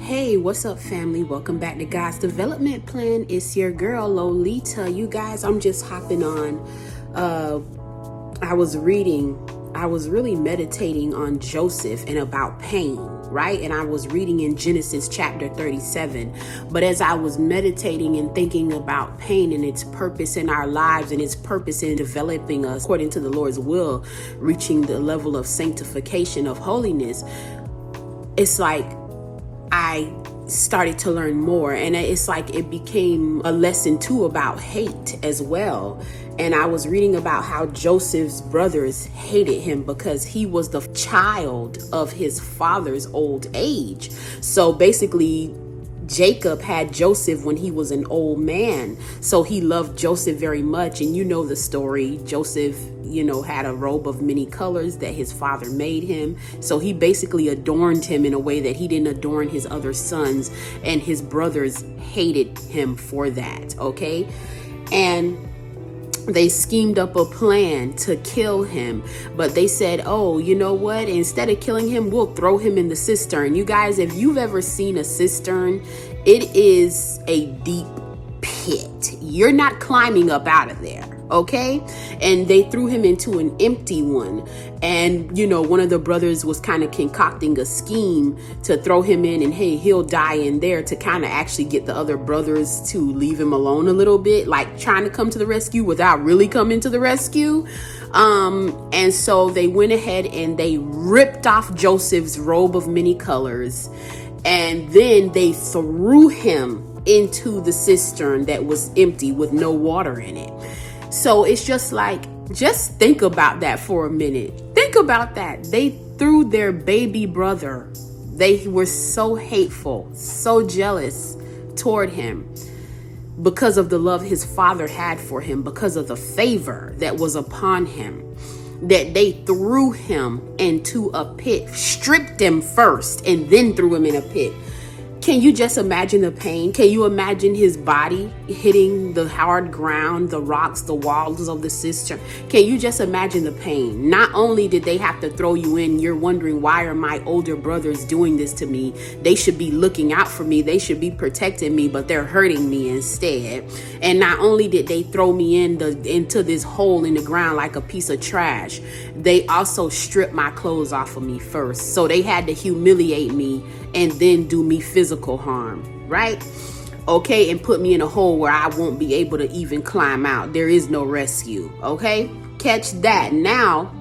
Hey, what's up, family? Welcome back to God's Development Plan. It's your girl, Lolita. You guys, I'm just hopping on. I was really meditating on Joseph and about pain, right? And I was reading in Genesis chapter 37. But as I was meditating and thinking about pain and its purpose in our lives and its purpose in developing us according to the Lord's will, reaching the level of sanctification, of holiness, it's like I started to learn more, and it's like it became a lesson too about hate as well. And I was reading about how Joseph's brothers hated him because he was the child of his father's old age. So basically, Jacob had Joseph when he was an old man. So he loved Joseph very much. And you know the story. Joseph, had a robe of many colors that his father made him. So he basically adorned him in a way that he didn't adorn his other sons. And his brothers hated him for that. Okay. And they schemed up a plan to kill him, but they said, oh, you know what? Instead of killing him, we'll throw him in the cistern. You guys, if you've ever seen a cistern, it is a deep pit. You're not climbing up out of there. Okay. And they threw him into an empty one. And, one of the brothers was kind of concocting a scheme to throw him in and, hey, he'll die in there, to kind of actually get the other brothers to leave him alone a little bit, like trying to come to the rescue without really coming to the rescue. And so they went ahead and they ripped off Joseph's robe of many colors. And then they threw him into the cistern that was empty with no water in it. So it's just think about that for a minute. Think about that. They threw their baby brother. They were so hateful, so jealous toward him because of the love his father had for him, because of the favor that was upon him, that they threw him into a pit, stripped him first, and then threw him in a pit. Can you just imagine the pain? Can you imagine his body hitting the hard ground, the rocks, the walls of the cistern? Can you just imagine the pain? Not only did they have to throw you in, you're wondering, why are my older brothers doing this to me? They should be looking out for me. They should be protecting me, but they're hurting me instead. And not only did they throw me into this hole in the ground like a piece of trash, they also stripped my clothes off of me first. So they had to humiliate me and then do me physical harm, right? Okay, and put me in a hole where I won't be able to even climb out. There is no rescue, okay? Catch that. Now,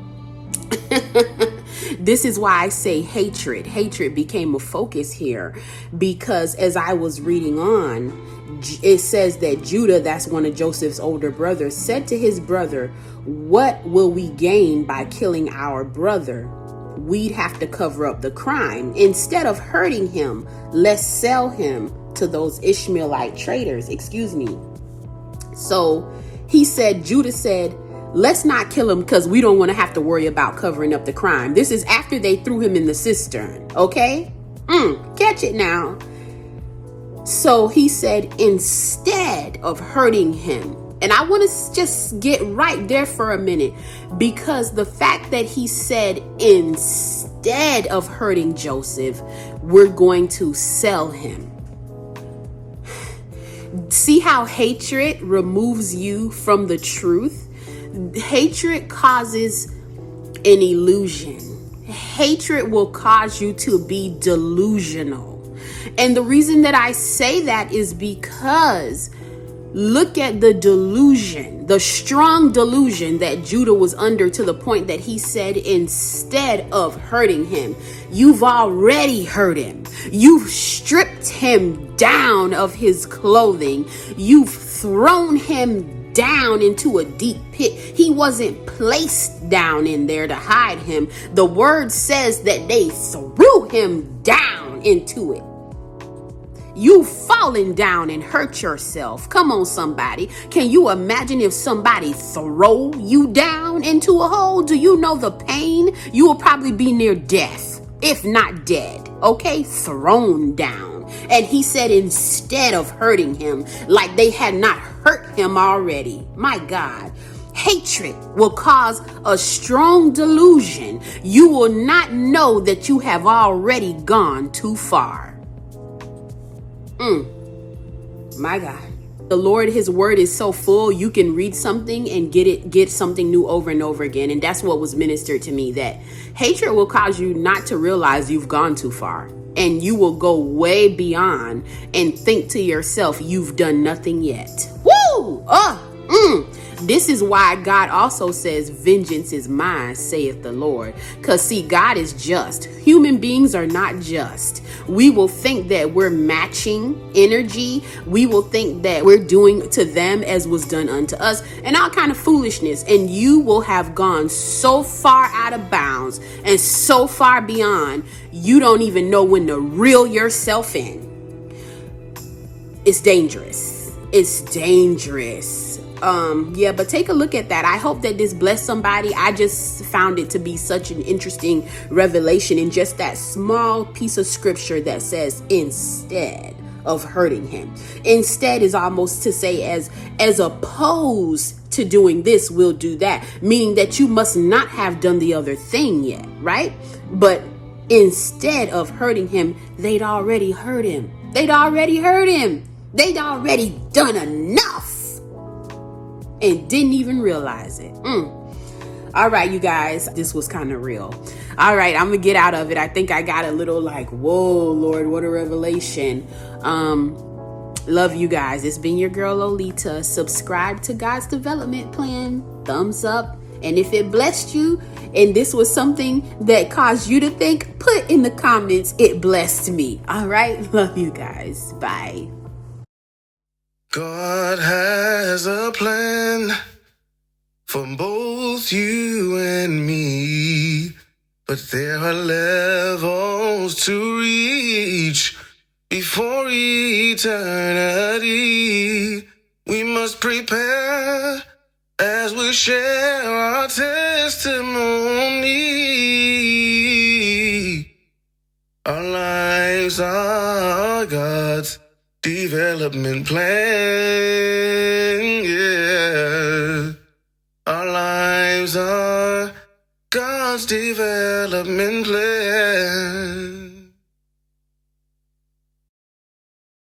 this is why I say hatred. Hatred became a focus here, because as I was reading on, it says that Judah, that's one of Joseph's older brothers, said to his brother, "What will we gain by killing our brother? We'd have to cover up the crime. Instead of hurting him, let's sell him to those Ishmaelite traders." So Judah said, let's not kill him because we don't want to have to worry about covering up the crime. This is after they threw him in the cistern. Okay? Catch it now. So he said, instead of hurting him, and I want to just get right there for a minute, because the fact that he said, instead of hurting Joseph, we're going to sell him. See how hatred removes you from the truth? Hatred causes an illusion. Hatred will cause you to be delusional. And the reason that I say that is because look at the delusion, the strong delusion that Judah was under, to the point that he said, instead of hurting him, you've already hurt him. You've stripped him down of his clothing. You've thrown him down into a deep pit. He wasn't placed down in there to hide him. The word says that they threw him down into it. You've fallen down and hurt yourself. Come on, somebody. Can you imagine if somebody throw you down into a hole? Do you know the pain? You will probably be near death, if not dead. Okay? Thrown down. And he said, instead of hurting him, like they had not hurt him already. My God. Hatred will cause a strong delusion. You will not know that you have already gone too far. My God. The Lord, his word is so full, you can read something and get something new over and over again. And that's what was ministered to me, that hatred will cause you not to realize you've gone too far. And you will go way beyond and think to yourself, you've done nothing yet. Woo! This is why God also says, vengeance is mine, saith the Lord. Because see, God is just. Human beings are not just. We will think that we're matching energy. We will think that we're doing to them as was done unto us, and all kind of foolishness. And you will have gone so far out of bounds and so far beyond, you don't even know when to reel yourself in. It's dangerous. It's dangerous. But take a look at that. I hope that this blessed somebody. I just found it to be such an interesting revelation in just that small piece of scripture that says, instead of hurting him. Instead is almost to say, as opposed to doing this, we'll do that. Meaning that you must not have done the other thing yet, right? But instead of hurting him, they'd already hurt him. They'd already hurt him. They'd already done enough and didn't even realize it. All right, you guys, this was kind of real. All right, I'm gonna get out of it. I think I got a little like, whoa, Lord, what a revelation. Love you guys. It's been your girl Lolita. Subscribe to God's Development Plan. Thumbs up. And if it blessed you and this was something that caused you to think, put in the comments, it blessed me. All right, love you guys. Bye. God has a plan for both you and me, but there are levels to reach before eternity. We must prepare as we share our testimony. Our lives are God's development plan, yeah. Our lives are God's development plan.